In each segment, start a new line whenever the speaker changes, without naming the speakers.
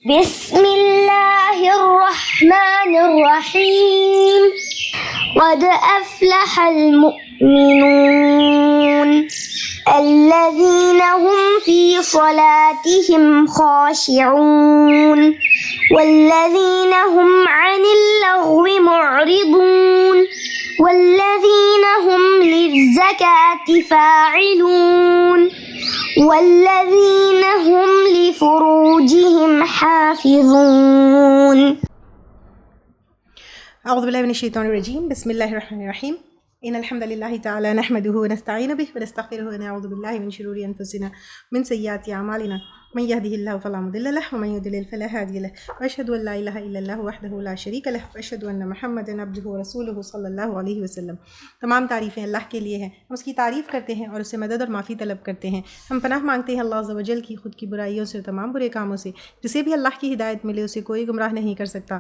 بسم اللہ الرحمن الرحیم قد افلح المؤمنون الذین هم فی صلاتهم خاشعون والذین هم عن اللغو معرضون والذین هم للزکاة فاعلون والذین هم لفروجهم حافظون.
اعوذ باللہ من الشیطان الرجیم. بسم اللہ الرحمن الرحیم. ان الحمد للہ تعالی نحمده ونستعین به ونستغفره ونعوذ باللہ من شرور انفسنا من سیئات اعمالنا من يهده الله فلا مضل له ومن يضلل فلا هادي له واشهد ان لا اله الا الله وحده لا شريك له واشهد ان محمدا عبده ورسوله صلی اللہ علیہ وسلم. تمام تعریفیں اللہ کے لیے ہیں. ہم اس کی تعریف کرتے ہیں اور اس سے مدد اور معافی طلب کرتے ہیں. ہم پناہ مانگتے ہیں اللہ عز و جل کی خود کی برائیوں سے اور تمام برے کاموں سے. جسے بھی اللہ کی ہدایت ملے اسے کوئی گمراہ نہیں کر سکتا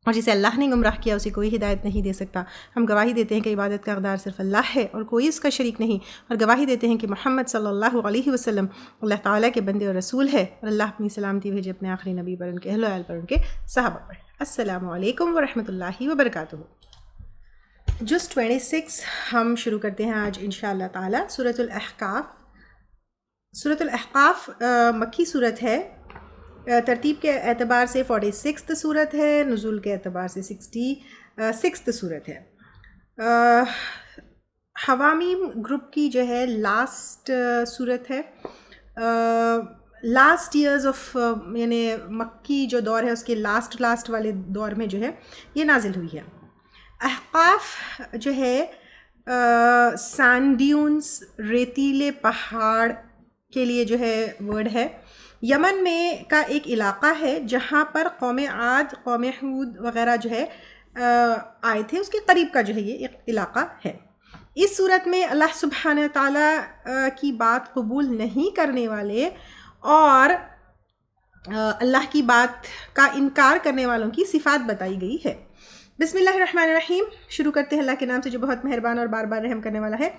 اور جسے اللہ نے گمراہ کیا اسے کوئی ہدایت نہیں دے سکتا. ہم گواہی دیتے ہیں کہ عبادت کا حقدار صرف اللہ ہے اور کوئی اس کا شریک نہیں، اور گواہی دیتے ہیں کہ محمد صلی اللہ علیہ وسلم اللہ تعالیٰ کے بندے اور رسول ہے، اور اللہ اپنی سلامتی بھیجے اپنے آخری نبی پر، ان کے اہل و عیال پر، ان کے صحابہ پر. السلام علیکم ورحمۃ اللہ وبرکاتہ. جز 26 ہم شروع کرتے ہیں آج انشاءاللہ تعالیٰ. سورۃ الاحقاف. سورۃ الاحقاف مکی صورت ہے. ترتیب کے اعتبار سے 46 صورت ہے، نزول کے اعتبار سے 66 صورت ہے. حوامیم گروپ کی جو ہے لاسٹ صورت ہے. لاسٹ ایئرز آف یعنی مکی جو دور ہے اس کے لاسٹ والے دور میں جو ہے یہ نازل ہوئی ہے. احقاف جو ہے سینڈیونز، ریتیلے پہاڑ کے لیے جو ہے ورڈ ہے. یمن میں کا ایک علاقہ ہے جہاں پر قوم عاد، قوم ہود وغیرہ جو ہے آئے تھے، اس کے قریب کا جو ہے یہ ایک علاقہ ہے. اس صورت میں اللہ سبحانہ تعالیٰ کی بات قبول نہیں کرنے والے اور اللہ کی بات کا انکار کرنے والوں کی صفات بتائی گئی ہے. بسم اللہ الرحمن الرحیم. شروع کرتے ہیں اللہ کے نام سے جو بہت مہربان اور بار بار رحم کرنے والا ہے.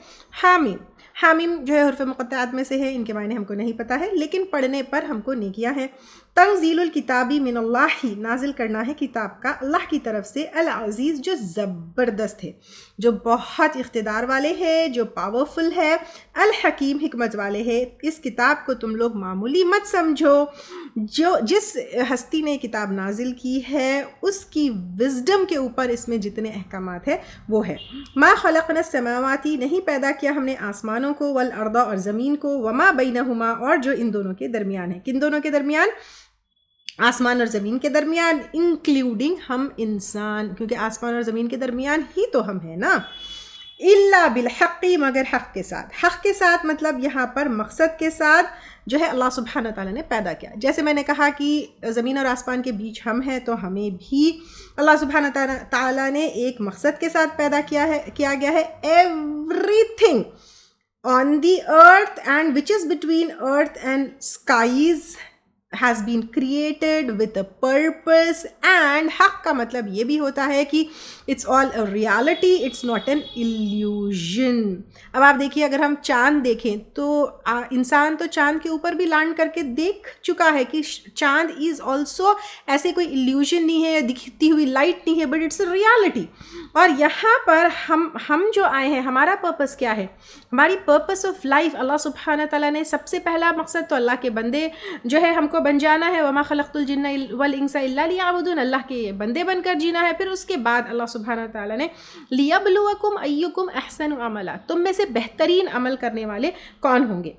حامیم. حامیم جو ہے حروف مقطعات میں سے ہے، ان کے معنی ہم کو نہیں پتہ ہے، لیکن پڑھنے پر ہم کو نیکیاں ہیں. تنزیل الکتابی من اللہ، نازل کرنا ہے کتاب کا اللہ کی طرف سے، العزیز جو زبردست ہے، جو بہت اقتدار والے ہے، جو پاورفل ہے، الحکیم حکمت والے ہے. اس کتاب کو تم لوگ معمولی مت سمجھو. جس ہستی نے کتاب نازل کی ہے اس کی وزڈم کے اوپر اس میں جتنے احکامات ہیں وہ ہے. ما خلقنا السماواتی، نہیں پیدا کیا ہم نے آسمانوں کو، والارض اور زمین کو، وما بینہما اور جو ان دونوں کے درمیان ہے. کن دونوں کے درمیان؟ آسمان اور زمین کے درمیان، انکلیوڈنگ ہم انسان، کیونکہ آسمان اور زمین کے درمیان ہی تو ہم ہیں نا. الا بالحق، مگر حق کے ساتھ. حق کے ساتھ مطلب یہاں پر مقصد کے ساتھ جو ہے اللہ سبحانہ تعالیٰ نے پیدا کیا. جیسے میں نے کہا کہ زمین اور آسمان کے بیچ ہم ہیں، تو ہمیں بھی اللہ سبحانہ تعالیٰ نے ایک مقصد کے ساتھ پیدا کیا گیا ہے. Every thing on the earth and which is between earth and skies has been created with a purpose. and حق کا مطلب یہ بھی ہوتا ہے کہ it's all a reality, it's not an illusion. اب آپ دیکھیے اگر ہم چاند دیکھیں تو انسان تو چاند کے اوپر بھی لینڈ کر کے دیکھ چکا ہے کہ چاند is also ایسے کوئی illusion نہیں ہے، دکھتی ہوئی لائٹ نہیں ہے، but it's a reality. اور یہاں پر ہم جو آئے ہیں، ہمارا پرپس کیا ہے؟ ہماری پرپس آف لائف، اللہ سبحانہ تعالیٰ نے سب سے پہلا مقصد تو اللہ کے بندے جو ہے ہم کو بن جانا ہے. وما خلقت الجن والانس الا لیعبدون، اللہ کے بندے بن کر جینا ہے. پھر اس کے بعد اللہ سبحانہ تعالیٰ نے لیبلوکم ایکم احسن عملا، تم میں سے بہترین عمل کرنے والے کون ہوں گے.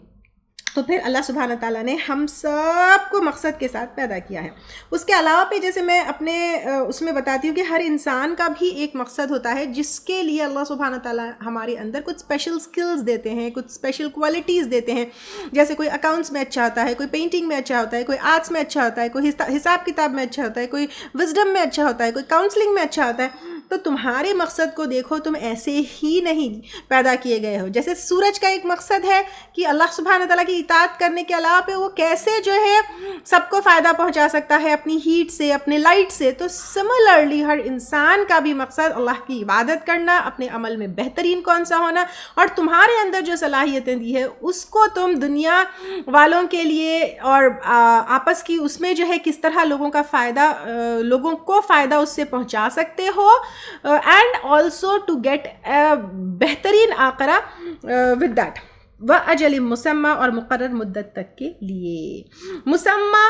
تو پھر اللہ سبحانہ تعالیٰ نے ہم سب کو مقصد کے ساتھ پیدا کیا ہے. اس کے علاوہ پہ جیسے میں اپنے اس میں بتاتی ہوں کہ ہر انسان کا بھی ایک مقصد ہوتا ہے جس کے لیے اللہ سبحانہ تعالیٰ ہمارے اندر کچھ اسپیشل سکلز دیتے ہیں، کچھ اسپیشل کوالٹیز دیتے ہیں. جیسے کوئی اکاؤنٹس میں اچھا ہوتا ہے، کوئی پینٹنگ میں اچھا ہوتا ہے، کوئی آرٹس میں اچھا ہوتا ہے، کوئی حساب کتاب میں اچھا ہوتا ہے، کوئی وزڈم میں اچھا ہوتا ہے، کوئی کاؤنسلنگ میں اچھا ہوتا ہے. تو تمہارے مقصد کو دیکھو، تم ایسے ہی نہیں پیدا کیے گئے ہو. جیسے سورج کا ایک مقصد ہے کہ اللہ سبحانہ تعالیٰ کی اطاعت کرنے کے علاوہ پہ وہ کیسے جو ہے سب کو فائدہ پہنچا سکتا ہے اپنی ہیٹ سے، اپنے لائٹ سے. تو سملرلی ہر انسان کا بھی مقصد اللہ کی عبادت کرنا، اپنے عمل میں بہترین کون سا ہونا، اور تمہارے اندر جو صلاحیتیں دی ہے اس کو تم دنیا والوں کے لیے اور آپس کی اس میں جو ہے کس طرح لوگوں کو فائدہ اس سے پہنچا سکتے ہو، اینڈ آلسو ٹو گیٹ بہترین آخرہ ود دیٹ. وَأَجَلٍ مسمى، اور مقرر مدت تک کے لیے. مسمى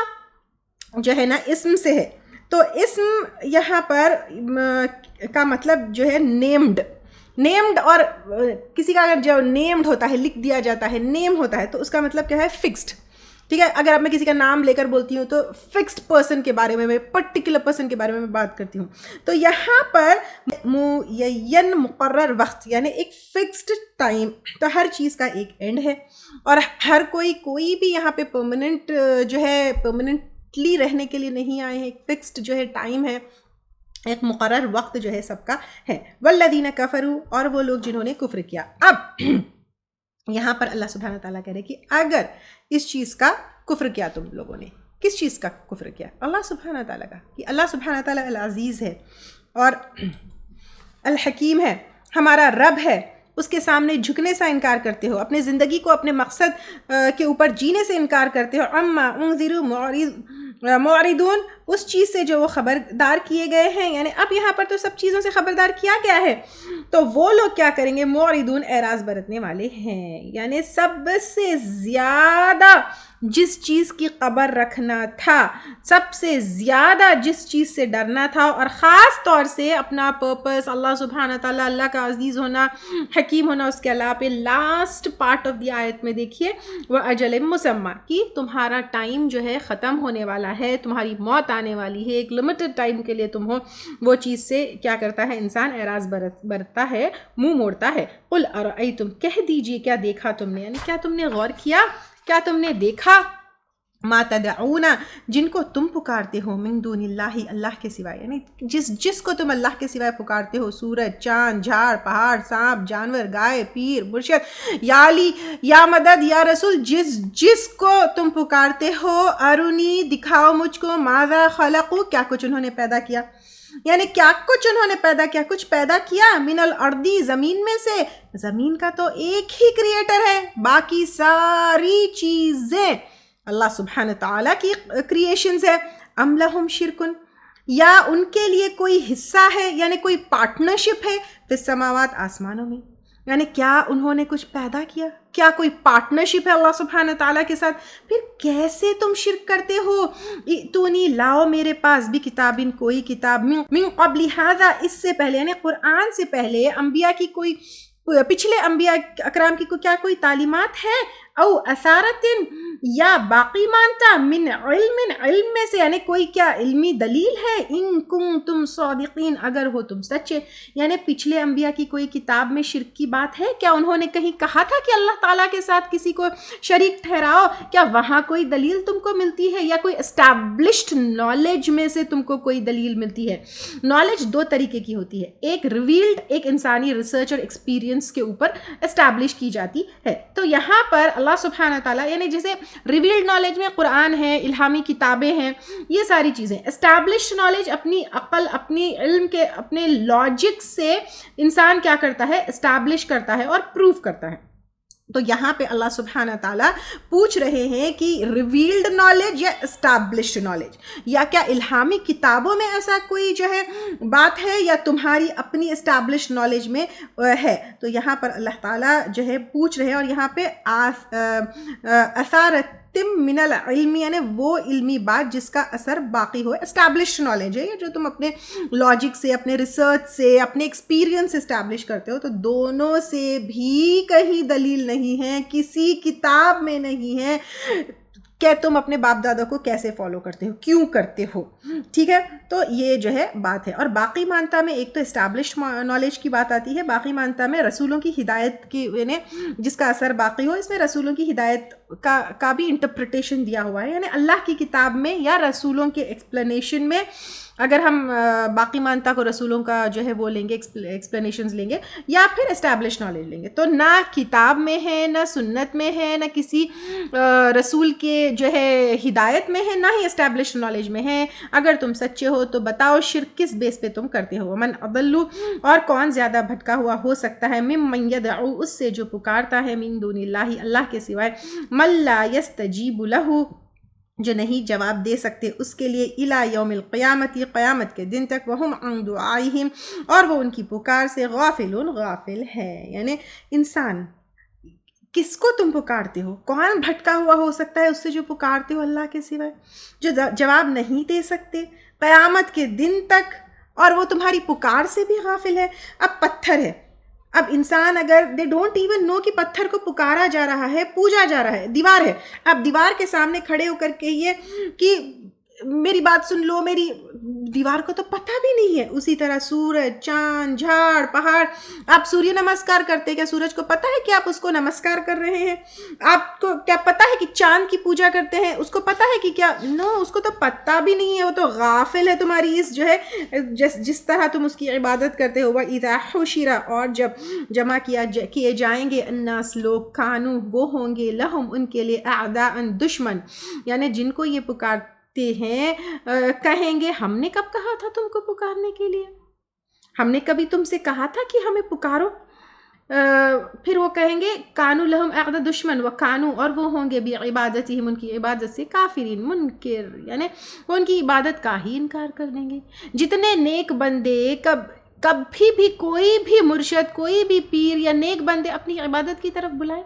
جو ہے نا اسم سے ہے، تو اسم یہاں پر کا مطلب جو ہے نیمڈ اور کسی کا اگر جو نیمڈ ہوتا ہے، لکھ دیا جاتا ہے، نیم ہوتا ہے، تو اس کا مطلب کیا ہے؟ فکسڈ. ٹھیک ہے، اگر اب میں کسی کا نام لے کر بولتی ہوں تو فکسڈ پرسن کے بارے میں، پرٹیکولر پرسن کے بارے میں بات کرتی ہوں. تو یہاں پر معین مقرر وقت یعنی ایک فکسڈ ٹائم. تو ہر چیز کا ایک اینڈ ہے، اور ہر کوئی بھی یہاں پہ پرماننٹ جو ہے پرماننٹلی رہنے کے لیے نہیں آئے ہیں. ایک فکسڈ جو ہے ٹائم ہے، ایک مقرر وقت جو ہے سب کا ہے. والذین کفروا، اور وہ لوگ جنہوں نے کفر کیا. اب یہاں پر اللہ سبحانہ تعالیٰ کہہ رہے کہ اگر اس چیز کا کفر کیا تم لوگوں نے، کس چیز کا کفر کیا؟ اللہ سبحانہ تعالیٰ کا، کہ اللہ سبحانہ تعالیٰ العزیز ہے اور الحکیم ہے، ہمارا رب ہے. اس کے سامنے جھکنے سے انکار کرتے ہو، اپنے زندگی کو اپنے مقصد کے اوپر جینے سے انکار کرتے ہو. اما انذروا معرضون، اس چیز سے جو وہ خبردار کیے گئے ہیں، یعنی اب یہاں پر تو سب چیزوں سے خبردار کیا گیا ہے، تو وہ لوگ کیا کریں گے؟ معرضون، اعراض برتنے والے ہیں. یعنی سب سے زیادہ جس چیز کی خبر رکھنا تھا، سب سے زیادہ جس چیز سے ڈرنا تھا، اور خاص طور سے اپنا پرپس اللہ سبحانہ تعالیٰ، اللہ کا عزیز ہونا، حکیم ہونا، اس کے علاوہ پہ لاسٹ پارٹ آف دی آیت میں دیکھیے وَأَجَلٍ مُّسَمًّى، کہ تمہارا ٹائم جو ہے ختم ہونے والا ہے، تمہاری موت آنے والی ہے، ایک لمیٹڈ ٹائم کے لیے تم ہو. وہ چیز سے کیا کرتا ہے انسان؟ اعراض برتتا ہے، منہ موڑتا ہے. قُلْ أَرَأَيْتُمْ، کہہ دیجئے کیا دیکھا تم نے، یعنی کیا تم نے غور کیا، کیا تم نے دیکھا؟ ما تدعون، جن کو تم پکارتے ہو، من دون اللہ، اللہ کے سوائے، یعنی جس کو تم اللہ کے سوائے پکارتے ہو، سورج، چاند، جھاڑ، پہاڑ، سانپ، جانور، گائے، پیر، مرشد، یا علی، یا مدد، یا رسول، جس کو تم پکارتے ہو، ارونی، دکھاؤ مجھ کو، ماذا خلقو، کیا کچھ انہوں نے پیدا کیا. یعنی کیا کچھ انہوں نے پیدا کیا؟ کچھ پیدا کیا من الارضی، زمین میں سے. زمین کا تو ایک ہی کریٹر ہے، باقی ساری چیزیں اللہ سبحانہ تعالیٰ کی کریشنز ہے. ام لہم شرکن، یا ان کے لیے کوئی حصہ ہے، یعنی کوئی پارٹنرشپ ہے، فی السماوات، آسمانوں میں. یعنی کیا انہوں نے کچھ پیدا کیا؟ کیا کوئی پارٹنرشپ ہے اللہ سبحانہ تعالیٰ کے ساتھ؟ پھر کیسے تم شرک کرتے ہو؟ ائتونی، لاؤ میرے پاس، بھی کتابن، کوئی کتاب، من قبل ھذا، اس سے پہلے، یعنی قرآن سے پہلے انبیاء کی کوئی، پچھلے انبیاء اکرام کی کیا کوئی تعلیمات ہے؟ او اثارتن، یا باقی مانتا، من علم میں سے، یعنی کوئی کیا علمی دلیل ہے؟ ان کنتم صادقین، اگر ہو تم سچے. یعنی پچھلے انبیاء کی کوئی کتاب میں شرک کی بات ہے کیا؟ انہوں نے کہیں کہا تھا کہ اللہ تعالیٰ کے ساتھ کسی کو شریک ٹھہراؤ؟ کیا وہاں کوئی دلیل تم کو ملتی ہے، یا کوئی اسٹیبلشڈ نالج میں سے تم کو کوئی دلیل ملتی ہے؟ نالج دو طریقے کی ہوتی ہے، ایک ریویلڈ، ایک انسانی ریسرچ اور ایکسپیرینس کے اوپر اسٹیبلش کی جاتی ہے. تو یہاں پر اللہ سبحانہ تعالیٰ، یعنی جیسے ریویلڈ نالج میں قرآن ہے، الہامی کتابیں ہیں، یہ ساری چیزیں. اسٹیبلشڈ نالج اپنی عقل، اپنی علم کے، اپنے لاجک سے انسان کیا کرتا ہے؟ اسٹیبلش کرتا ہے اور پروف کرتا ہے. تو یہاں پہ اللہ سبحانہ تعالیٰ پوچھ رہے ہیں کہ ریویلڈ نالج یا اسٹیبلشڈ نالج، یا کیا الہامی کتابوں میں ایسا کوئی جو ہے بات ہے، یا تمہاری اپنی اسٹیبلشڈ نالج میں ہے؟ تو یہاں پر اللہ تعالیٰ جو ہے پوچھ رہے ہیں، اور یہاں پہ اثارت من العلم، یعنی وہ علمی بات جس کا اثر باقی ہو. اسٹیبلشڈ نالج ہے یہ جو تم اپنے لاجک سے، اپنے ریسرچ سے، اپنے ایکسپیرینس سے اسٹیبلش کرتے ہو. تو دونوں سے بھی کہیں دلیل نہیں ہے، کسی کتاب میں نہیں ہے کہ تم اپنے باپ دادا کو کیسے فالو کرتے ہو، کیوں کرتے ہو. ٹھیک ہے، تو یہ جو ہے بات ہے. اور باقی مانتا میں ایک تو اسٹیبلشڈ نالج کی بات آتی ہے، باقی مانتا میں رسولوں کی ہدایت کی، یعنی جس کا اثر باقی ہو. اس میں رسولوں کی ہدایت کا بھی انٹرپریٹیشن دیا ہوا ہے، یعنی اللہ کی کتاب میں یا رسولوں کے ایکسپلینیشن میں. اگر ہم باقی مانتا کو رسولوں کا جو ہے وہ لیں گے، ایکسپلینیشنز لیں گے، یا پھر اسٹیبلش نالج لیں گے، تو نہ کتاب میں ہے، نہ سنت میں ہے، نہ کسی رسول کے جو ہے ہدایت میں ہے، نہ ہی اسٹیبلش نالج میں ہے. اگر تم سچے ہو تو بتاؤ شرک کس بیس پہ تم کرتے ہو. من اضل، اور کون زیادہ بھٹکا ہوا ہو سکتا ہے، ممن یدعو، اس سے جو پکارتا ہے، من دون اللہ، اللہ کے سوائے، من لا یستجیب لہ، جو نہیں جواب دے سکتے اس کے لیے، الی یوم القیامت، قیامت کے دن تک، وہم عن دعائہم، اور وہ ان کی پکار سے غافلون، غافل ہے. یعنی انسان کس کو تم پکارتے ہو؟ کون بھٹکا ہوا ہو سکتا ہے اس سے جو پکارتے ہو اللہ کے سوائے، جو جواب نہیں دے سکتے قیامت کے دن تک، اور وہ تمہاری پکار سے بھی غافل ہے. اب پتھر ہے، اب انسان اگر دے ڈونٹ ایون نو کہ پتھر کو پکارا جا رہا ہے، پوجا جا رہا ہے. دیوار ہے، اب دیوار کے سامنے کھڑے ہو کر کہیے کہ میری بات سن لو، میری دیوار کو تو پتہ بھی نہیں ہے. اسی طرح سورج، چاند، جھاڑ، پہاڑ، آپ سوریہ نمسکار کرتے، کیا سورج کو پتہ ہے کہ آپ اس کو نمسکار کر رہے ہیں؟ آپ کو کیا پتہ ہے کہ چاند کی پوجا کرتے ہیں، اس کو پتہ ہے کہ کیا؟ نو، اس کو تو پتہ بھی نہیں ہے، وہ تو غافل ہے تمہاری اس جو ہے جس طرح تم اس کی عبادت کرتے ہو. وَإِذَا حُشِرَ، اور جب جمع کیے جائیں گے، الناس، لوگ، کانو، وہ ہوں گے، لہم، ان کے لیے، اعداء، دشمن، یعنی جن کو یہ پکارتے ہیں، کہیں گے ہم نے کب کہا تھا تم کو پکارنے کے لیے؟ ہم نے کبھی تم سے کہا تھا کہ ہمیں پکارو؟ پھر وہ کہیں گے کانو لہم اعداء، دشمن، و کانو، اور وہ ہوں گے بعبادتہم، ان کی عبادت سے، کافرین، منکر، یعنی وہ ان کی عبادت کا ہی انکار کر دیں گے. جتنے نیک بندے کبھی بھی کوئی بھی مرشد، کوئی بھی پیر یا نیک بندے اپنی عبادت کی طرف بلائے،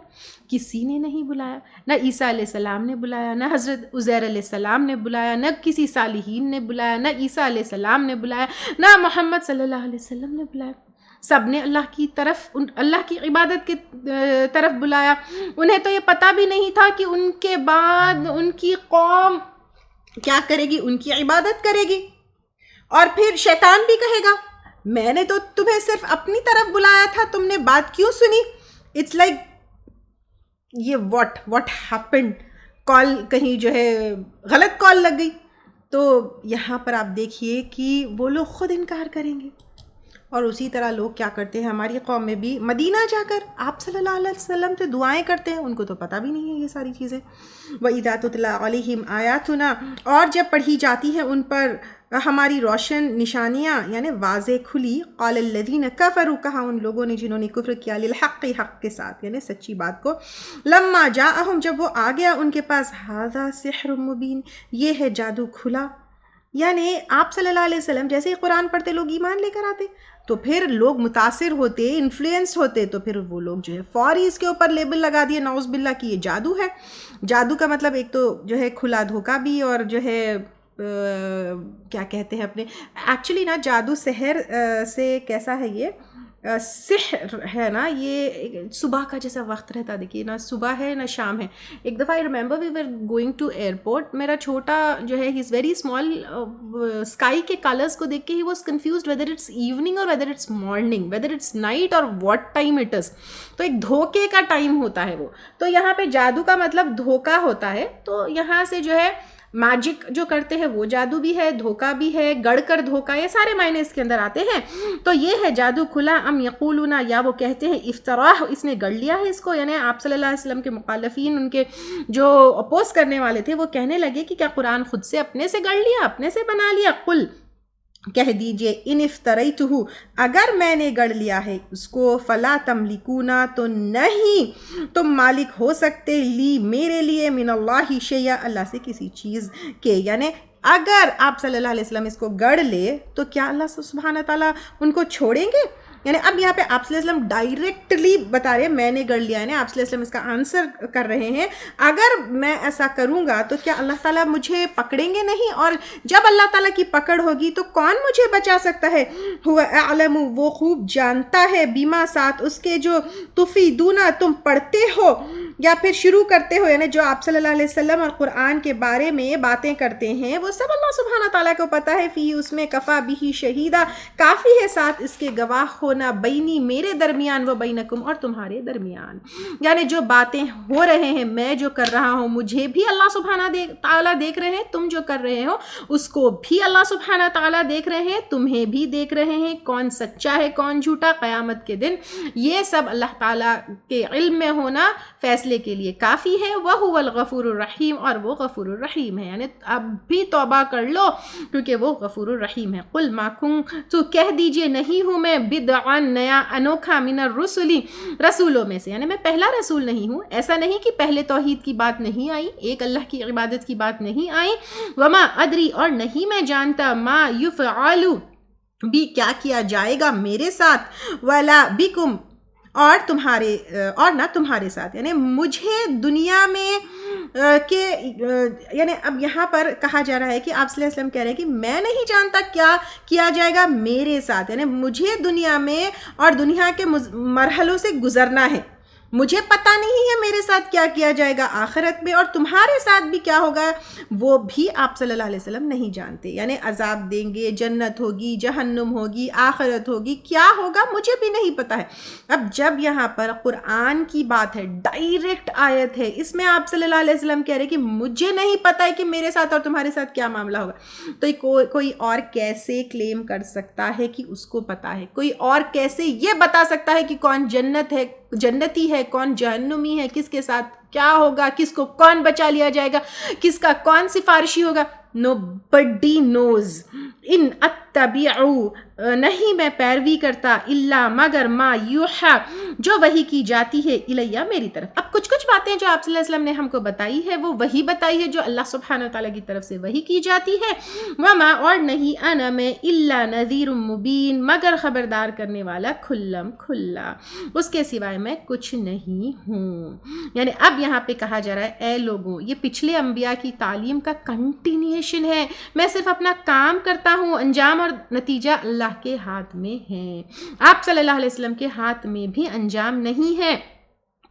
کسی نے نہیں بلایا. نہ عیسیٰ علیہ السلام نے بلایا، نہ حضرت عزیر علیہ السلام نے بلایا، نہ کسی صالحین نے بلایا، نہ عیسیٰ علیہ السلام نے بلایا، نہ محمد صلی اللہ علیہ وسلم نے بلایا. سب نے اللہ کی طرف، اللہ کی عبادت کی طرف بلایا. انہیں تو یہ پتہ بھی نہیں تھا کہ ان کے بعد ان کی قوم کیا کرے گی، ان کی عبادت کرے گی. اور پھر شیطان بھی کہے گا میں نے تو تمہیں صرف اپنی طرف بلایا تھا، تم نے بات کیوں سنی؟ اٹس لائک یہ واٹ ہیپنڈ، کال کہیں جو ہے غلط کال لگ گئی. تو یہاں پر آپ دیکھیے کہ وہ لوگ خود انکار کریں گے. اور اسی طرح لوگ کیا کرتے ہیں ہماری قوم میں بھی، مدینہ جا کر آپ صلی اللہ علیہ وسلم سے دعائیں کرتے ہیں، ان کو تو پتہ بھی نہیں ہے یہ ساری چیزیں. وَإِذَا تُتْلَىٰ عَلَيْهِمْ آيَاتُنَا، اور جب پڑھی جاتی ہیں ان پر ہماری روشن نشانیاں، یعنی واضح کھلی، قال الذین کفروا، کہا ان لوگوں نے جنہوں نے کفر کیا، للحق، حق کے ساتھ، یعنی سچی بات کو، لما جاءہم، جب وہ آ گیا ان کے پاس، ھذا سحر مبین، یہ ہے جادو کھلا. یعنی آپ صلی اللہ علیہ وسلم جیسے ہی قرآن پڑھتے لوگ ایمان لے کر آتے، تو پھر لوگ متاثر ہوتے، انفلوئنس ہوتے، تو پھر وہ لوگ جو ہے فوری اس کے اوپر لیبل لگا دیے نعوذ باللہ کہ یہ جادو ہے. جادو کا مطلب ایک تو جو ہے کھلا دھوکہ بھی، اور جو ہے کیا کہتے ہیں اپنے ایکچولی نا جادو سحر سے کیسا ہے، یہ سحر ہے نا، یہ صبح کا جیسا وقت رہتا، دیکھیے نہ صبح ہے نہ شام ہے. ایک دفعہ I remember we were going to airport, میرا چھوٹا جو ہے he is very small, sky کے کلرس کو دیکھ کے ہی was confused whether it's evening اور whether it's morning, whether it's night اور واٹ ٹائم اٹ از. تو ایک دھوکے کا ٹائم ہوتا ہے وہ. تو یہاں پہ جادو کا مطلب دھوکا ہوتا ہے. تو یہاں سے جو ہے میجک جو کرتے ہیں وہ جادو بھی ہے، دھوکا بھی ہے، گڑ کر دھوکا، یہ سارے معنی اس کے اندر آتے ہیں. تو یہ ہے جادو کھلا. ام یقولون، یا وہ کہتے ہیں افتراہ، اس نے گڑھ لیا ہے اس کو. یعنی آپ صلی اللہ علیہ وسلم کے مخالفین، ان کے جو اپوز کرنے والے تھے، وہ کہنے لگے کہ کیا قرآن خود سے اپنے سے گڑھ لیا، اپنے سے بنا لیا؟ قل، کہہ دیجئے، ان افتریتہ، اگر میں نے گڑھ لیا ہے اس کو، فلا تملکون، تو نہیں تم مالک ہو سکتے، لی، میرے لیے، من اللہ شیئا، اللہ سے کسی چیز کے. یعنی اگر آپ صلی اللہ علیہ وسلم اس کو گڑھ لے تو کیا اللہ سبحانہ تعالیٰ ان کو چھوڑیں گے؟ یعنی اب یہاں پہ آپ صلی اللہ علیہ وسلم ڈائریکٹلی بتا رہے ہیں میں نے گڑھ لیا، یعنی آپ صلی اللہ علیہ وسلم اس کا آنسر کر رہے ہیں اگر میں ایسا کروں گا تو کیا اللہ تعالیٰ مجھے پکڑیں گے نہیں؟ اور جب اللہ تعالیٰ کی پکڑ ہوگی تو کون مجھے بچا سکتا ہے؟ هو اعلم، وہ خوب جانتا ہے، بیما، ساتھ اس کے، جو تفیدون، تم پڑھتے ہو، یا پھر شروع کرتے ہوئے یعنی جو آپ صلی اللہ علیہ وسلم اور قرآن کے بارے میں باتیں کرتے ہیں وہ سب اللہ سبحانہ تعالیٰ کو پتہ ہے، فی اس میں کفا بھی شہیدہ، کافی ہے ساتھ اس کے گواہ ہونا، بینی میرے درمیان، و بینکم اور تمہارے درمیان، یعنی جو باتیں ہو رہے ہیں میں جو کر رہا ہوں مجھے بھی اللہ سبحانہ تعالیٰ دیکھ رہے ہیں، تم جو کر رہے ہو اس کو بھی اللہ سبحانہ تعالیٰ دیکھ رہے ہیں، تمہیں بھی دیکھ رہے ہیں، کون سچا ہے کون جھوٹا قیامت کے دن یہ سب اللہ تعالیٰ کے علم میں ہونا فیصلے کے لیے کافی ہے، وَهُوَ الْغَفُورُ الرَّحِيمُ اور وہ غفور الرحیم ہے، یعنی اب بھی توبہ کر لو کیونکہ وہ غفور الرحیم ہے۔ قُلْ مَا كُنْتُ کہہ دیجئے نہیں ہوں میں بدعا نیا انوکھا من الرسل رسولوں میں سے، یعنی میں پہلا رسول نہیں ہوں، ایسا نہیں کہ پہلے توحید کی بات نہیں آئی، ایک اللہ کی عبادت کی بات نہیں آئی، وما ادری اور نہیں میں جانتا ما یفعل بھی کیا کیا جائے گا میرے ساتھ، ولا بکم اور تمہارے اور نہ تمہارے ساتھ، یعنی مجھے دنیا میں یعنی اب یہاں پر کہا جا رہا ہے کہ آپ صلی اللہ علیہ وسلم کہہ رہے ہیں کہ میں نہیں جانتا کیا کیا جائے گا میرے ساتھ، یعنی مجھے دنیا میں اور دنیا کے مرحلوں سے گزرنا ہے، مجھے پتہ نہیں ہے میرے ساتھ کیا کیا جائے گا آخرت میں، اور تمہارے ساتھ بھی کیا ہوگا وہ بھی آپ صلی اللہ علیہ وسلم نہیں جانتے، یعنی عذاب دیں گے، جنت ہوگی، جہنم ہوگی، آخرت ہوگی، کیا ہوگا مجھے بھی نہیں پتہ ہے۔ اب جب یہاں پر قرآن کی بات ہے، ڈائریکٹ آیت ہے، اس میں آپ صلی اللہ علیہ وسلم کہہ رہے کہ مجھے نہیں پتہ ہے کہ میرے ساتھ اور تمہارے ساتھ کیا معاملہ ہوگا، تو کوئی اور کیسے کلیم کر سکتا ہے کہ اس کو پتہ ہے؟ کوئی اور کیسے یہ بتا سکتا ہے کہ کون جنتی ہے کون جہنمی ہے، کس کے ساتھ کیا ہوگا، کس کو کون بچا لیا جائے گا، کس کا کون سفارشی ہوگا؟ nobody knows ان اتبعو نہیں میں پیروی کرتا الا مگر ما یوحا جو وحی کی جاتی ہے الیہ میری طرف۔ اب کچھ باتیں جو آپ صلی اللہ علیہ وسلم نے ہم کو بتائی ہے وہ وہی بتائی ہے جو اللہ سبحانہ وتعالیٰ کی طرف سے وحی کی جاتی ہے، وما اور نہیں انا میں الا نذیر مبین مگر خبردار کرنے والا کھلم کھلا، اس کے سوائے میں کچھ نہیں ہوں۔ یعنی اب یہاں پہ کہا جا رہا ہے اے لوگوں، یہ پچھلے انبیاء کی تعلیم کا کنٹینیوشن ہے، میں صرف اپنا کام کرتا ہوں، انجام اور نتیجہ اللہ کے ہاتھ میں ہے، آپ صلی اللہ علیہ وسلم کے ہاتھ میں بھی انجام نہیں ہے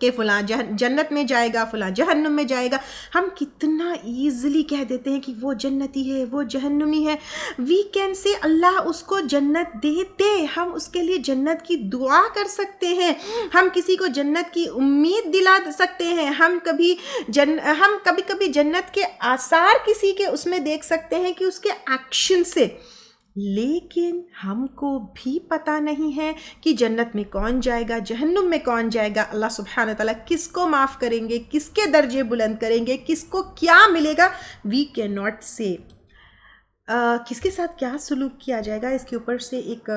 کہ فلاں جنت میں جائے گا فلاں جہنم میں جائے گا۔ ہم کتنا ایزلی کہہ دیتے ہیں کہ وہ جنتی ہے وہ جہنمی ہے، وی کین سے اللہ اس کو جنت دیتے، ہم اس کے لیے جنت کی دعا کر سکتے ہیں، ہم کسی کو جنت کی امید دلا سکتے ہیں، ہم کبھی کبھی جنت کے آثار کسی کے اس میں دیکھ سکتے ہیں کہ اس کے ایکشن سے، لیکن ہم کو بھی پتہ نہیں ہے کہ جنت میں کون جائے گا جہنم میں کون جائے گا، اللہ سبحانہ تعالیٰ کس کو معاف کریں گے، کس کے درجے بلند کریں گے، کس کو کیا ملے گا، وی کین ناٹ سے۔ کس کے ساتھ کیا سلوک کیا جائے گا، اس کے اوپر سے ایک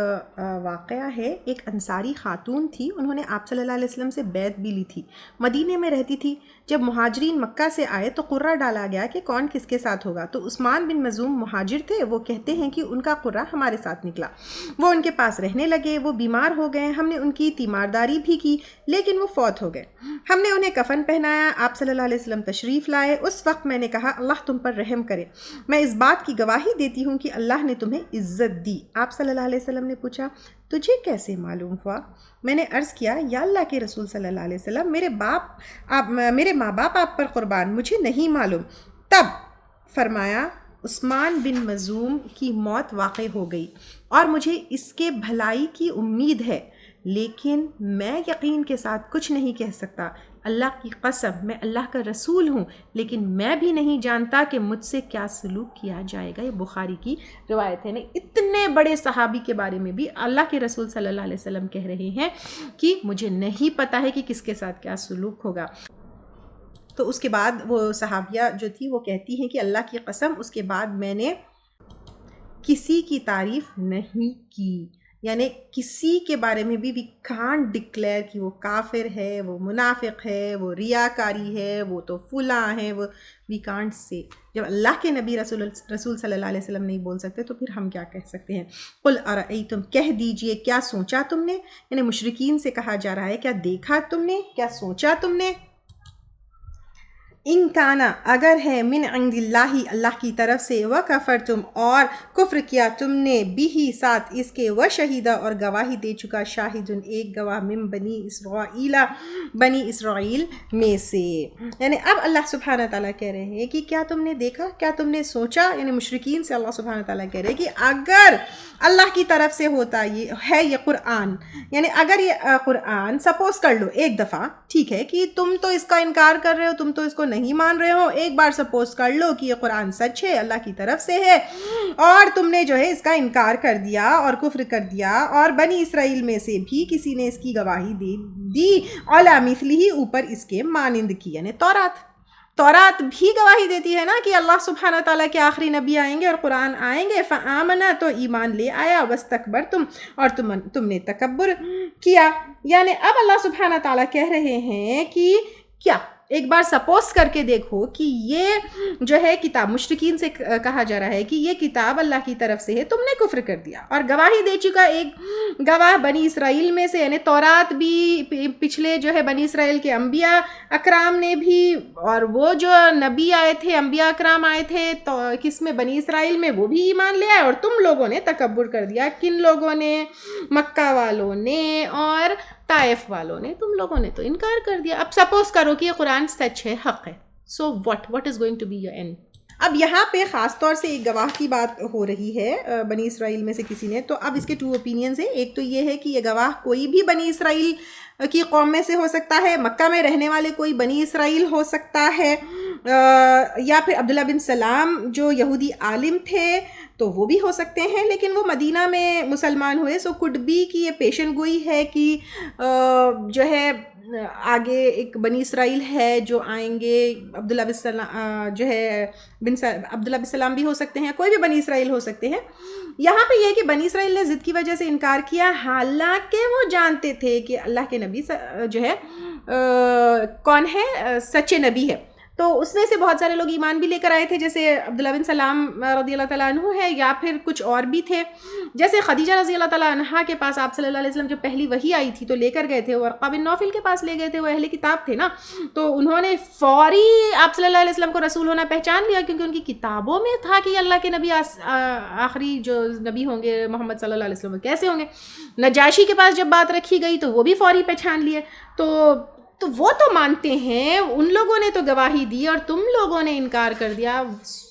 واقعہ ہے۔ ایک انصاری خاتون تھی، انہوں نے آپ صلی اللہ علیہ وسلم سے بیعت بھی لی تھی، مدینے میں رہتی تھی۔ جب مہاجرین مکہ سے آئے تو قرہ ڈالا گیا کہ کون کس کے ساتھ ہوگا، تو عثمان بن مظعوم مہاجر تھے، وہ کہتے ہیں کہ ان کا قرہ ہمارے ساتھ نکلا، وہ ان کے پاس رہنے لگے، وہ بیمار ہو گئے، ہم نے ان کی تیمارداری بھی کی لیکن وہ فوت ہو گئے، ہم نے انہیں کفن پہنایا، آپ صلی اللہ علیہ وسلم تشریف لائے، اس وقت میں نے کہا اللہ تم پر رحم کرے، میں اس بات کی گواہی دیتی ہوں کہ اللہ نے تمہیں عزت دی۔ آپ صلی اللہ علیہ وسلم نے پوچھا تجھے کیسے معلوم ہوا؟ میں نے عرض کیا یا اللہ کے رسول صلی اللہ علیہ وسلم، میرے ماں باپ آپ پر قربان، مجھے نہیں معلوم۔ تب فرمایا عثمان بن مظعوم کی موت واقع ہو گئی اور مجھے اس کے بھلائی کی امید ہے، لیکن میں یقین کے ساتھ کچھ نہیں کہہ سکتا، اللہ کی قسم میں اللہ کا رسول ہوں، لیکن میں بھی نہیں جانتا کہ مجھ سے کیا سلوک کیا جائے گا۔ یہ بخاری کی روایت ہے۔ اتنے بڑے صحابی کے بارے میں بھی اللہ کے رسول صلی اللہ علیہ وسلم کہہ رہے ہیں کہ مجھے نہیں پتہ ہے کہ کس کے ساتھ کیا سلوک ہوگا۔ تو اس کے بعد وہ صحابیہ جو تھی وہ کہتی ہیں کہ اللہ کی قسم اس کے بعد میں نے کسی کی تعریف نہیں کی، یعنی کسی کے بارے میں بھی وی کانٹ ڈکلیئر کہ وہ کافر ہے، وہ منافق ہے، وہ ریاکاری ہے، وہ تو فلاں ہے، وہ وی کانٹ سے۔ جب اللہ کے نبی رسول صلی اللہ علیہ وسلم نہیں بول سکتے تو پھر ہم کیا کہہ سکتے ہیں؟ قل ارأیتم کہہ دیجئے کیا سوچا تم نے، یعنی مشرکین سے کہا جا رہا ہے کیا دیکھا تم نے، کیا سوچا تم نے، انکانا اگر ہے من عند اللہ اللہ کی طرف سے وکفرتم اور کفر کیا تم نے بھی ساتھ اس کے وشہیدہ اور گواہی دے چکا شاہدن ایک گواہ من بنی اسرائیل بنی اسرائیل میں سے. یعنی اب اللہ سبحانہ تعالیٰ کہہ رہے ہیں کہ کیا تم نے دیکھا، کیا تم نے سوچا، یعنی مشرکین سے اللہ سبحانہ تعالیٰ کہہ رہے ہیں کہ اگر اللہ کی طرف سے ہوتا یہ قرآن، یعنی اگر یہ قرآن سپوز کر لو ایک دفعہ، ٹھیک ہے کہ تم تو اس کا انکار کر رہے ہو، تم تو اس کو نہیں مان رہے ہو، ایک بار سپوز کر لو کہ یہ قرآن سچ ہے، اللہ کی طرف سے ہے، اور تم نے جو ہے اس کا انکار کر دیا اور کفر کر دیا، اور بنی اسرائیل میں سے بھی کسی نے اس کی گواہی دی علی مثلہ اوپر اس کے مانند کی، یعنی تورات بھی گواہی دیتی ہے نا کہ اللہ سبحانہ تعالیٰ کے آخری نبی آئیں گے اور قرآن آئیں گے، فآمنا تو ایمان لے آیا، واستکبرتم اور تم نے تکبر کیا. یعنی اب اللہ سبحانہ تعالیٰ کہہ رہے ہیں کہ کیا ایک بار سپوز کر کے دیکھو کہ یہ جو ہے کتاب، مشرکین سے کہا جا رہا ہے کہ یہ کتاب اللہ کی طرف سے ہے، تم نے کفر کر دیا اور گواہی دے چکا ایک گواہ بنی اسرائیل میں سے، یعنی تورات بھی پچھلے جو ہے بنی اسرائیل کے انبیاء اکرام نے بھی، اور وہ جو نبی آئے تھے، انبیاء اکرام آئے تھے تو کس میں، بنی اسرائیل میں، وہ بھی ایمان لے آئے، اور تم لوگوں نے تکبر کر دیا. کن لوگوں نے؟ مکہ والوں نے اور طائف والوں نے، تم لوگوں نے تو انکار کر دیا. اب سپوز کرو کہ یہ قرآن سچ ہے، حق ہے، so what is going to be your end? اب یہاں پہ خاص طور سے ایک گواہ کی بات ہو رہی ہے بنی اسرائیل میں سے کسی نے، تو اب اس کے 2 اوپینینز ہیں. ایک تو یہ ہے کہ یہ گواہ کوئی بھی بنی اسرائیل کی قوم میں سے ہو سکتا ہے، مکہ میں رہنے والے کوئی بنی اسرائیل ہو سکتا ہے، یا پھر عبداللہ بن سلام جو یہودی عالم تھے تو وہ بھی ہو سکتے ہیں، لیکن وہ مدینہ میں مسلمان ہوئے، سو کڈ بی کہ یہ پیشن گوئی ہے کہ جو ہے آگے ایک بنی اسرائیل ہے جو آئیں گے، عبداللہ بن سلام جو ہے عبداللہ بن سلام بھی ہو سکتے ہیں، کوئی بھی بنی اسرائیل ہو سکتے ہیں. یہاں پہ یہ ہے کہ بنی اسرائیل نے ضد کی وجہ سے انکار کیا، حالانکہ وہ جانتے تھے کہ اللہ کے نبی جو ہے کون ہے، سچے نبی ہے. تو اس میں سے بہت سارے لوگ ایمان بھی لے کر آئے تھے، جیسے عبداللہ بن سلام رضی اللہ تعالیٰ عنہ ہے، یا پھر کچھ اور بھی تھے، جیسے خدیجہ رضی اللہ تعالیٰ عنہ کے پاس آپ صلی اللہ علیہ وسلم جو پہلی وحی آئی تھی تو لے کر گئے تھے، ورقہ بن نوفل کے پاس لے گئے تھے، وہ اہل کتاب تھے نا، تو انہوں نے فوری آپ صلی اللہ علیہ وسلم کو رسول ہونا پہچان لیا، کیونکہ ان کی کتابوں میں تھا کہ اللہ کے نبی آخری جو نبی ہوں گے محمد صلی اللہ علیہ وسلم کیسے ہوں گے. نجاشی کے پاس جب بات رکھی گئی تو وہ بھی فوری پہچان لیے، تو وہ تو مانتے ہیں، ان لوگوں نے تو گواہی دی اور تم لوگوں نے انکار کر دیا.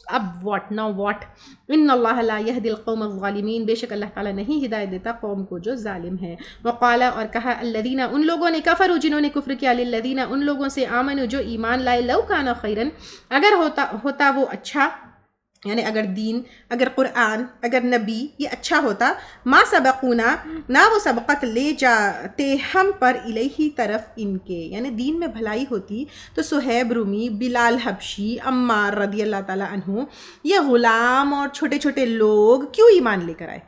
اب واٹ ناؤ واٹ؟ ان اللہ لا یہدی القوم الظالمین، بے شک اللہ تعالیٰ نہیں ہدایت دیتا قوم کو جو ظالم ہے. وقال اور کہا الذین ان لوگوں نے، کفروا جنہوں نے کفر کیا، للذین ان لوگوں سے، آمنوا جو ایمان لائے، لو کان خیرا اگر ہوتا وہ اچھا، یعنی اگر دین، اگر قرآن، اگر نبی یہ اچھا ہوتا، ما سبقونا نہ وہ سبقت لے جاتے ہم پر الیہ طرف ان کے، یعنی دین میں بھلائی ہوتی تو صہیب رومی، بلال حبشی، عمار رضی اللہ تعالیٰ عنہ، یہ غلام اور چھوٹے چھوٹے لوگ کیوں ایمان لے کر آئے؟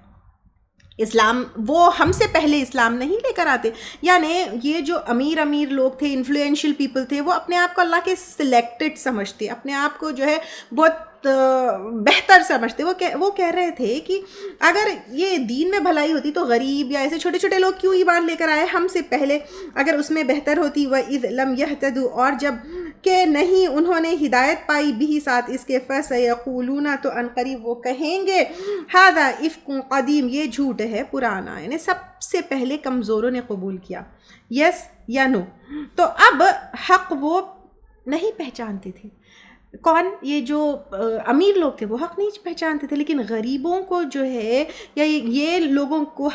اسلام وہ ہم سے پہلے اسلام نہیں لے کر آتے. یعنی یہ جو امیر لوگ تھے، انفلوئنشل پیپل تھے، وہ اپنے آپ کو اللہ کے سلیکٹڈ سمجھتے، اپنے آپ کو جو ہے بہت بہتر سمجھتے. وہ کہہ رہے تھے کہ اگر یہ دین میں بھلائی ہوتی تو غریب یا ایسے چھوٹے چھوٹے لوگ کیوں ایمان لے کر آئے ہم سے پہلے، اگر اس میں بہتر ہوتی. وَإِذْ لَمْ يَهْتَدُوا اور جب کہ نہیں انہوں نے ہدایت پائی، بھی ساتھ اس کے، فَسَيَقُولُونَ تو عنقریب وہ کہیں گے، هَذَا إِفْكٌ قدیم یہ جھوٹ ہے پرانا، یعنی سب سے پہلے کمزوروں نے قبول کیا، یس یا نو. تو اب حق وہ نہیں پہچانتے تھے. کون؟ یہ جو امیر لوگ تھے وہ حق نہیں پہچانتے تھے، لیکن غریبوں کو جو ہے یا یہ لوگوں کو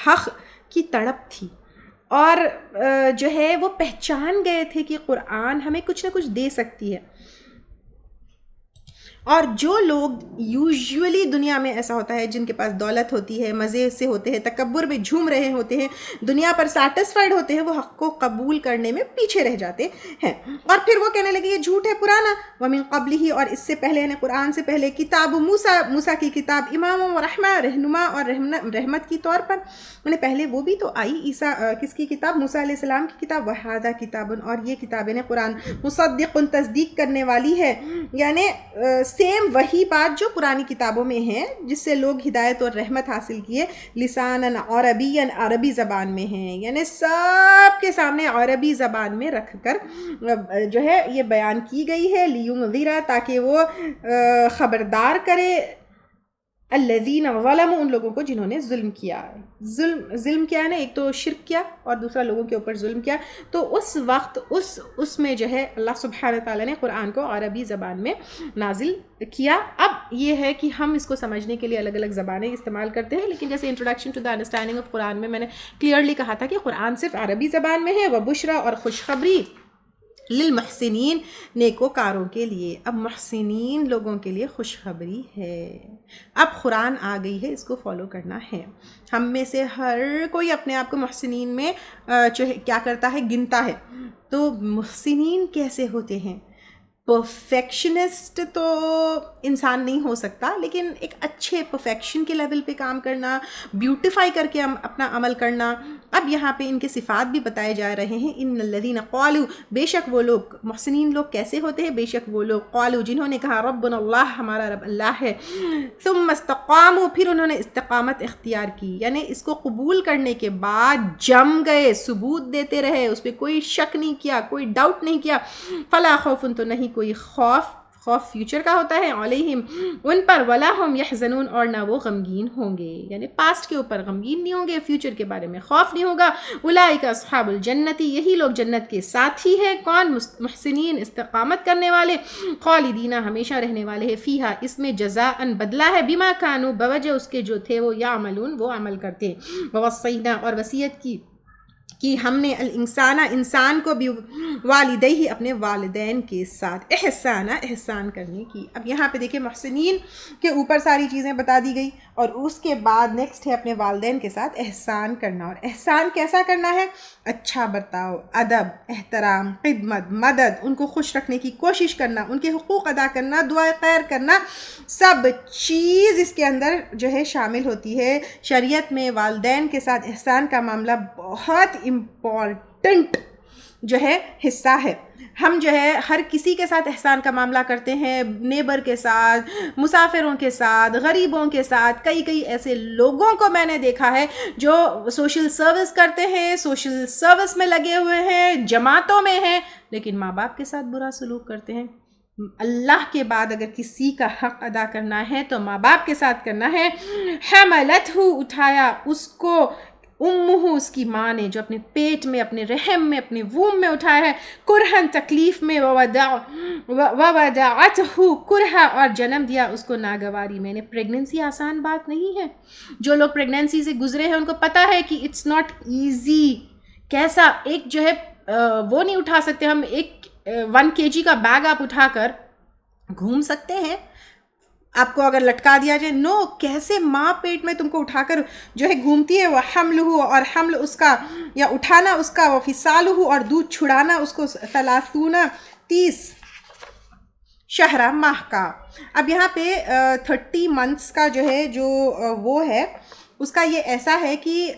حق کی تڑپ تھی، اور جو ہے وہ پہچان گئے تھے کہ قرآن ہمیں کچھ نہ کچھ دے سکتی ہے. اور جو لوگ یوزولی دنیا میں ایسا ہوتا ہے جن کے پاس دولت ہوتی ہے، مزے سے ہوتے ہیں، تکبر میں جھوم رہے ہوتے ہیں، دنیا پر سیٹسفائیڈ ہوتے ہیں، وہ حق کو قبول کرنے میں پیچھے رہ جاتے ہیں. اور پھر وہ کہنے لگے یہ جھوٹ ہے پرانا. وَمِن قَبْلِهِ اور اس سے پہلے یعنی قرآن سے پہلے، کتاب موسیٰ کی کتاب، امام و رحمہ رہنما اور رحمت کی طور پر، انہیں پہلے وہ بھی تو آئی، عیسیٰ کس کی کتاب؟ موسیٰ علیہ السلام کی کتاب. وَهَذَا کتاب اور یہ کتاب یعنی قرآن، مصدق تصدیق کرنے والی ہے، یعنی سیم وہی بات جو پرانی کتابوں میں ہے جس سے لوگ ہدایت اور رحمت حاصل کیے، لساناً عربیاً عربی زبان میں ہیں، یعنی سب کے سامنے عربی زبان میں رکھ کر جو ہے یہ بیان کی گئی ہے، لیُنذِرَ تاکہ وہ خبردار کرے الذین ظلموا ان لوگوں کو جنہوں نے ظلم کیا. ظلم کیا ہے نا، ایک تو شرک کیا اور دوسرا لوگوں کے اوپر ظلم کیا. تو اس وقت اس میں جو ہے اللہ سبحانہ تعالیٰ نے قرآن کو عربی زبان میں نازل کیا. اب یہ ہے کہ ہم اس کو سمجھنے کے لیے الگ الگ زبانیں استعمال کرتے ہیں، لیکن جیسے introduction to the understanding of Quran میں نے کلیئرلی کہا تھا کہ قرآن صرف عربی زبان میں ہے. وبشریٰ اور خوشخبری للمحسنین نیکوکاروں کے لیے. اب محسنین لوگوں کے لیے خوشخبری ہے. اب قرآن آ گئی ہے، اس کو فالو کرنا ہے. ہم میں سے ہر کوئی اپنے آپ کو محسنین میں کیا کرتا ہے، گنتا ہے. تو محسنین کیسے ہوتے ہیں؟ پرفیکشنسٹ تو انسان نہیں ہو سکتا، لیکن ایک اچھے پرفیکشن کے لیول پہ کام کرنا، بیوٹیفائی کر کے اپنا عمل کرنا. اب یہاں پہ ان کے صفات بھی بتائے جا رہے ہیں. ان الذین قالوا، بے شک وہ لوگ، محسنین لوگ کیسے ہوتے ہیں؟ بے شک وہ لوگ قالوا جنہوں نے کہا ربنا اللہ، ہمارا رب اللہ ہے. ثم استقاموا، پھر انہوں نے استقامت اختیار کی، یعنی اس کو قبول کرنے کے بعد جم گئے، ثبوت دیتے رہے، اس پہ کوئی شک نہیں کیا، کوئی ڈاؤٹ نہیں کیا. فلا خوف، تو نہیں کوئی خوف فیوچر کا ہوتا ہے، علیہم ان پر، ولا ہم یحزنون اور نہ وہ غمگین ہوں گے، یعنی پاسٹ کے اوپر غمگین نہیں ہوں گے، فیوچر کے بارے میں خوف نہیں ہوگا. اولئک اصحاب الجنتی، یہی لوگ جنت کے ساتھی ہیں. کون؟ محسنین، استقامت کرنے والے. خالدین، ہمیشہ رہنے والے ہیں. فیہا، اس میں جزاء بدلہ ہے، بما کانوا، بوجہ اس کے جو تھے وہ یعملون، وہ عمل کرتے. ووصینا، اور وصیت کی ہم نے انسان کو بھی والدیہ، اپنے والدین کے ساتھ احسان کرنے کی. اب یہاں پہ دیکھیں محسنین کے اوپر ساری چیزیں بتا دی گئی، اور اس کے بعد نیکسٹ ہے اپنے والدین کے ساتھ احسان کرنا. اور احسان کیسا کرنا ہے؟ اچھا برتاؤ، ادب، احترام، خدمت، مدد، ان کو خوش رکھنے کی کوشش کرنا، ان کے حقوق ادا کرنا، دعائے خیر کرنا، سب چیز اس کے اندر جو ہے شامل ہوتی ہے. شریعت میں والدین کے ساتھ احسان کا معاملہ بہت امپورٹنٹ جو ہے حصہ ہے. ہم جو ہے ہر کسی کے ساتھ احسان کا معاملہ کرتے ہیں، نیبر کے ساتھ، مسافروں کے ساتھ، غریبوں کے ساتھ. کئی ایسے لوگوں کو میں نے دیکھا ہے جو سوشل سروس کرتے ہیں، سوشل سروس میں لگے ہوئے ہیں، جماعتوں میں ہیں، لیکن ماں باپ کے ساتھ برا سلوک کرتے ہیں. اللہ کے بعد اگر کسی کا حق ادا کرنا ہے تو ماں باپ کے ساتھ کرنا ہے. حملتہ، اٹھایا اس کو، امہ، اس کی ماں نے، جو اپنے پیٹ میں، اپنے رحم میں، اپنے ووم میں اٹھایا ہے، کرہن، تکلیف میں، ووضعتہ، کرہا، اور جنم دیا اس کو ناگواری میں. نے پریگننسی آسان بات نہیں ہے. جو لوگ پریگننسی سے گزرے ہیں ان کو پتہ ہے کہ اٹس ناٹ ایزی. کیسا ایک جو ہے وہ نہیں اٹھا سکتے ہم. ایک 1 kg کا بیگ آپ اٹھا کر گھوم سکتے ہیں؟ آپ کو اگر لٹکا دیا جائے، نو. کیسے ماں پیٹ میں تم کو اٹھا کر جو ہے گھومتی ہے. وہ حملہ، اور حمل اس کا یا اٹھانا اس کا، وہ فصالہ، اور دودھ چھڑانا اس کو، 30 شہرہ، ماہ کا. اب یہاں پہ 30 months کا جو ہے جو وہ ہے اس کا یہ ایسا ہے کہ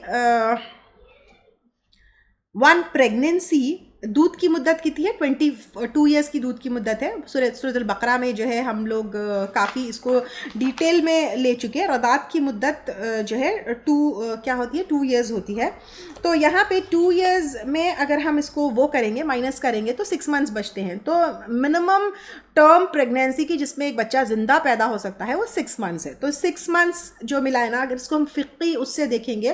1 pregnancy دودھ کی مدت کتنی ہے؟ 22 years کی دودھ کی مدت ہے. سورۃ البقرہ میں جو ہے ہم لوگ کافی اس کو ڈیٹیل میں لے چکے ہیں. رضاعت کی مدت جو ہے 2 years ہوتی ہے. تو یہاں پہ 2 years میں اگر ہم اس کو وہ کریں گے، مائنس کریں گے، تو 6 months بچتے ہیں. تو منیمم ٹرم پریگنینسی کی جس میں ایک بچہ زندہ پیدا ہو سکتا ہے وہ 6 months ہے. تو 6 months جو ملا ہے نا، اگر اس کو ہم فقہی اس سے دیکھیں گے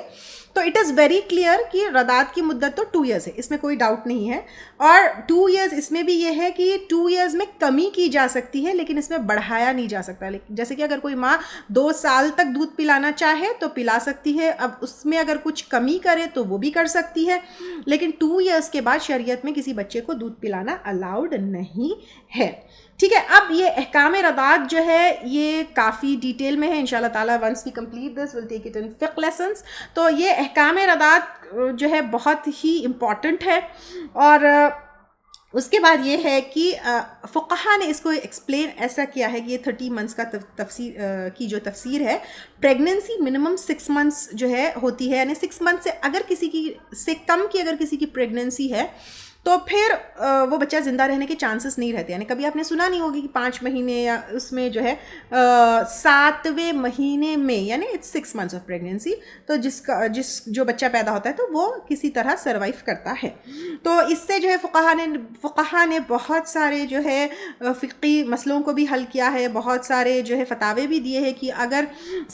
تو اٹ از ویری کلیئر کہ رضاعت کی مدت تو 2 years ہے، اس میں کوئی ڈاؤٹ نہیں ہے. اور 2 years اس میں بھی یہ ہے کہ 2 years میں کمی کی جا سکتی ہے، لیکن اس میں بڑھایا نہیں جا سکتا. جیسے کہ اگر کوئی ماں 2 سال تک دودھ پلانا چاہے تو پلا سکتی ہے. اب اس میں اگر کچھ کمی کرے تو وہ بھی کر سکتی ہے، لیکن 2 years کے بعد شریعت میں کسی بچے کو دودھ پلانا الاؤڈ نہیں ہے. ٹھیک ہے. اب یہ احکام رضاعت جو ہے یہ کافی ڈیٹیل میں ہے. انشاءاللہ تعالیٰ once we complete this will take it in فقہ لیسنس. تو یہ احکام رضاعت جو ہے بہت ہی امپورٹنٹ ہے. اور اس کے بعد یہ ہے کہ فقہا نے اس کو ایکسپلین ایسا کیا ہے کہ یہ 30 months کا تفسیر کی جو تفسیر ہے، پریگننسی منیمم 6 months جو ہے ہوتی ہے. یعنی 6 months سے اگر کسی کی سے کم کی اگر کسی کی پریگننسی ہے تو پھر وہ بچہ زندہ رہنے کے چانسز نہیں رہتے. یعنی کبھی آپ نے سنا نہیں ہوگی کہ 5 مہینے یا اس میں جو ہے 7ویں مہینے میں, یعنی اٹس 6 months آف پریگنینسی, تو جو بچہ پیدا ہوتا ہے تو وہ کسی طرح سروائیو کرتا ہے. تو اس سے جو ہے فقہا نے بہت سارے جو ہے فقہی مسئلوں کو بھی حل کیا ہے, بہت سارے جو ہے فتاوے بھی دیے ہیں کہ اگر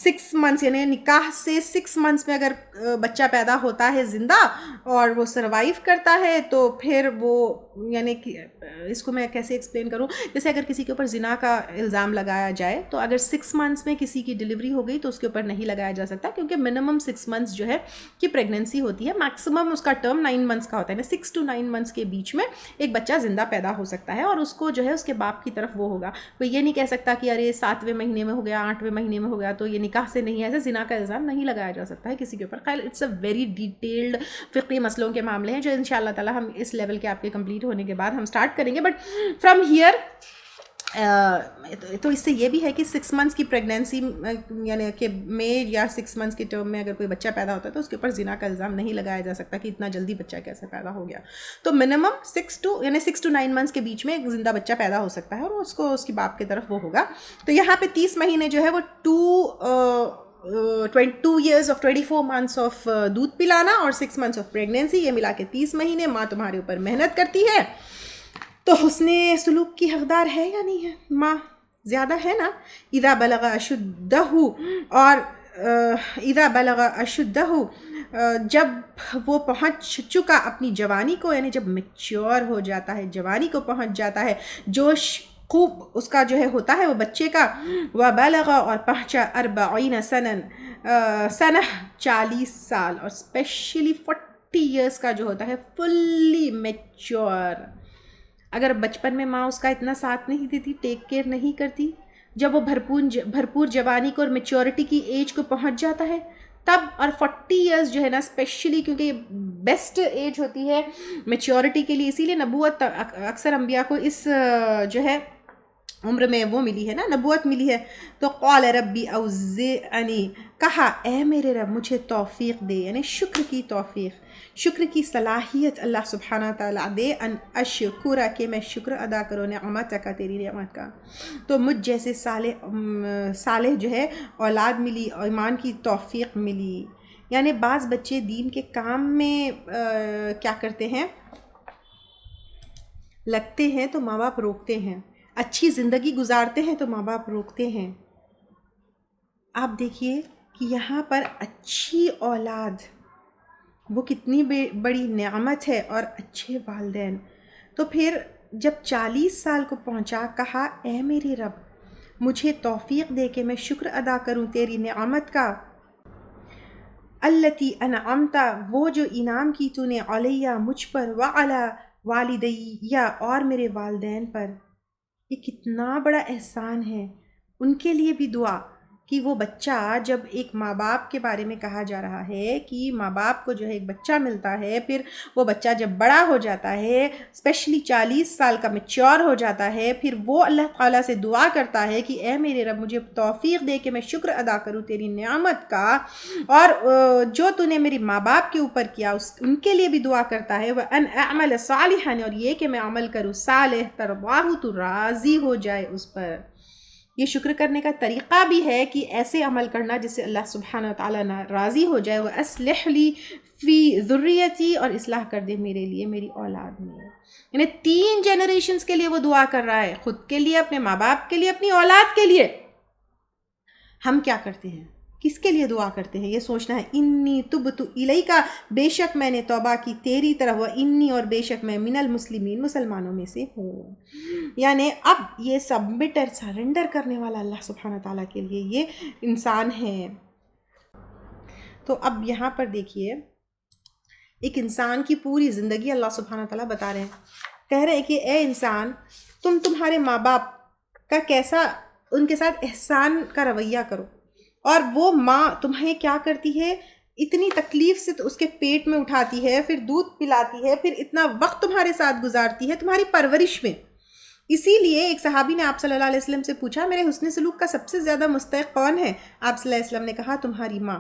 6 months یعنی نکاح سے 6 months میں اگر بچہ پیدا ہوتا ہے زندہ اور وہ سروائیو کرتا ہے تو پھر وہ, یعنی کہ اس کو میں کیسے ایکسپلین کروں, جیسے اگر کسی کے اوپر زنا کا الزام لگایا جائے تو اگر 6 months میں کسی کی ڈلیوری ہو گئی تو اس کے اوپر نہیں لگایا جا سکتا, کیونکہ منیمم 6 months جو ہے کہ پریگنینسی ہوتی ہے, میکسیمم اس کا ٹرم 9 months کا ہوتا ہے. 6 to 9 months کے بیچ میں ایک بچہ زندہ پیدا ہو سکتا ہے, اور اس کو جو ہے اس کے باپ کی طرف وہ ہوگا. کوئی یہ نہیں کہہ سکتا کہ ارے 7ویں مہینے میں ہو گیا, 8ویں مہینے میں ہو گیا تو یہ نکاح سے نہیں ہے, ایسے زنا کا الزام نہیں لگایا جا سکتا ہے کسی کے اوپر. خیر اٹس اے ویری ڈیٹیلڈ فقہی مسئلوں کے معاملے ہیں جو ان شاء اللہ تعالیٰ ہم اس لیول کے آپ کے کمپلیٹ ہونے کے بعد ہم اسٹارٹ کریں گے. بٹ فرام ہیئر تو اس سے یہ بھی ہے کہ 6 months کی پریگنینسی یعنی کہ میں یا 6 months کے ٹرم میں اگر کوئی بچہ پیدا ہوتا ہے تو اس کے اوپر زنا کا الزام نہیں لگایا جا سکتا کہ اتنا جلدی بچہ کیسے پیدا ہو گیا. تو منیمم 6 to 9 months کے بیچ میں ایک زندہ بچہ پیدا ہو سکتا ہے اور اس کو اس کی باپ کی طرف وہ ہوگا. تو یہاں پہ 30 مہینے جو ہے وہ 2 years of 24 months آف دودھ پلانا اور 6 months آف پریگنینسی, یہ ملا کے 30 مہینے ماں تمہارے اوپر محنت کرتی ہے. تو حسن سلوک کی حقدار ہے یا نہیں ہے ماں؟ زیادہ ہے نا. اذا بلغ اشدہ, اور اذا بلغ اشدہ جب وہ پہنچ چکا اپنی جوانی کو, یعنی جب میچور ہو جاتا ہے, جوانی کو پہنچ جاتا ہے, جوش خوب اس کا جو ہے ہوتا ہے وہ بچے کا. وبلغ, اور پہنچا 40 سنہ 40 سال, اور اسپیشلی 40 years کا جو ہوتا ہے فلی میچور. اگر بچپن میں ماں اس کا اتنا ساتھ نہیں دیتی, ٹیک کیئر نہیں کرتی, جب وہ بھرپور جوانی کو اور میچورٹی کی ایج کو پہنچ جاتا ہے تب, اور 40 years جو ہے نا اسپیشلی کیونکہ یہ بیسٹ ایج ہوتی ہے میچورٹی کے لیے, اسی لیے نبوت اکثر انبیاء کو اس جو ہے عمر میں وہ ملی ہے نا, نبوت ملی ہے. تو قال ربی اوزعنی, کہا اے میرے رب مجھے توفیق دے, یعنی شکر کی توفیق, شکر کی صلاحیت اللہ سبحانہ تعالیٰ دے, ان اشکر, کہ میں شکر ادا کروں نعمت کا, تیری نعمت کا. تو مجھ جیسے صالح جو ہے اولاد ملی, ایمان کی توفیق ملی. یعنی بعض بچے دین کے کام میں کیا کرتے ہیں, لگتے ہیں تو ماں باپ روکتے ہیں, اچھی زندگی گزارتے ہیں تو ماں باپ روکتے ہیں. آپ دیکھیے کہ یہاں پر اچھی اولاد وہ کتنی بڑی نعمت ہے, اور اچھے والدین. تو پھر جب 40 سال کو پہنچا, کہا اے میری رب مجھے توفیق دے کہ میں شکر ادا کروں تیری نعمت کا. التی انعمت, وہ جو انعام کی تو نے, علیہ مجھ پر, وعلی والدیہ, اور میرے والدین پر. یہ کتنا بڑا احسان ہے. ان کے لیے بھی دعا کہ وہ بچہ, جب ایک ماں باپ کے بارے میں کہا جا رہا ہے کہ ماں باپ کو جو ہے ایک بچہ ملتا ہے, پھر وہ بچہ جب بڑا ہو جاتا ہے, اسپیشلی 40 سال کا میچور ہو جاتا ہے, پھر وہ اللہ تعالیٰ سے دعا کرتا ہے کہ اے میرے رب مجھے توفیق دے کہ میں شکر ادا کروں تیری نعمت کا, اور جو تو نے میری ماں باپ کے اوپر کیا ان کے لیے بھی دعا کرتا ہے. وَأَنْ أَعْمَلَ صَالِحًا, اور یہ کہ میں عمل کروں صالح, ترضاہ, تو راضی ہو جائے اس پر. یہ شکر کرنے کا طریقہ بھی ہے کہ ایسے عمل کرنا جس سے اللہ سبحانہ وتعالیٰ راضی ہو جائے. وَأَصْلِحْ لِي فِي ذُرِّيَّتِي, اور اصلاح کر دے میرے لیے میری اولاد میں. یعنی 3 جنریشنز کے لیے وہ دعا کر رہا ہے, خود کے لیے, اپنے ماں باپ کے لیے, اپنی اولاد کے لیے. ہم کیا کرتے ہیں, کس کے لیے دعا کرتے ہیں؟ یہ سوچنا ہے انی تبت الیک, بے شک میں نے توبہ کی تیری طرف, و انی, اور بے شک میں من المسلمین, مسلمانوں میں سے ہوں. یعنی اب یہ سبمٹر, سرنڈر کرنے والا اللہ سبحانہ تعالیٰ کے لیے یہ انسان ہے. تو اب یہاں پر دیکھیے ایک انسان کی پوری زندگی اللہ سبحانہ تعالیٰ بتا رہے ہیں, کہہ رہے ہیں کہ اے انسان تمہارے ماں باپ کا کیسا, ان کے ساتھ احسان کا رویہ کرو. اور وہ ماں تمہیں کیا کرتی ہے, اتنی تکلیف سے تو اس کے پیٹ میں اٹھاتی ہے, پھر دودھ پلاتی ہے, پھر اتنا وقت تمہارے ساتھ گزارتی ہے تمہاری پرورش میں. اسی لیے ایک صحابی نے آپ صلی اللہ علیہ وسلم سے پوچھا میرے حسن سلوک کا سب سے زیادہ مستحق کون ہے؟ آپ صلی اللہ علیہ وسلم نے کہا تمہاری ماں.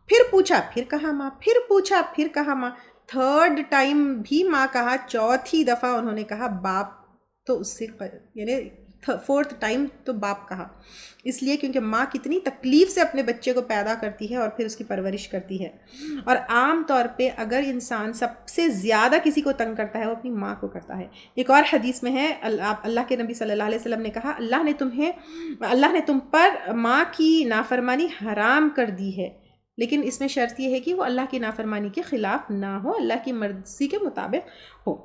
پھر پوچھا, پھر کہا ماں, پھر پوچھا, پھر کہا ماں. تھرڈ ٹائم بھی ماں کہا، چوتھی دفعہ انہوں نے کہا باپ، تو اس سے یعنی فورتھ ٹائم تو باپ کہا، اس لیے کیونکہ ماں کتنی تکلیف سے اپنے بچے کو پیدا کرتی ہے اور پھر اس کی پرورش کرتی ہے. اور عام طور پہ اگر انسان سب سے زیادہ کسی کو تنگ کرتا ہے وہ اپنی ماں کو کرتا ہے. ایک اور حدیث میں ہے، اللہ کے نبی صلی اللہ علیہ وسلم نے کہا اللہ نے تم پر ماں کی نافرمانی حرام کر دی ہے، لیکن اس میں شرط یہ ہے کہ وہ اللہ کی نافرمانی کے خلاف نہ ہو، اللہ کی مرضی کے مطابق ہو.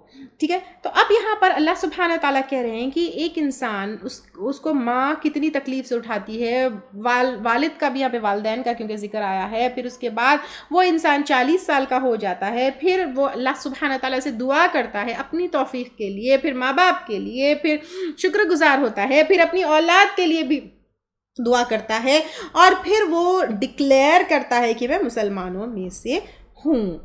ٹھیک ہے، تو اب یہاں پر اللہ سبحانہ تعالیٰ کہہ رہے ہیں کہ ایک انسان اس کو ماں کتنی تکلیف سے اٹھاتی ہے، والد کا بھی یہاں پہ والدین کا کیونکہ ذکر آیا ہے، پھر اس کے بعد وہ انسان 40 سال کا ہو جاتا ہے، پھر وہ اللہ سبحانہ تعالیٰ سے دعا کرتا ہے اپنی توفیق کے لیے، پھر ماں باپ کے لیے، پھر شکر گزار ہوتا ہے، پھر اپنی اولاد کے لیے بھی دعا کرتا ہے، اور پھر وہ ڈکلیئر کرتا ہے کہ میں مسلمانوں میں سے ہوں.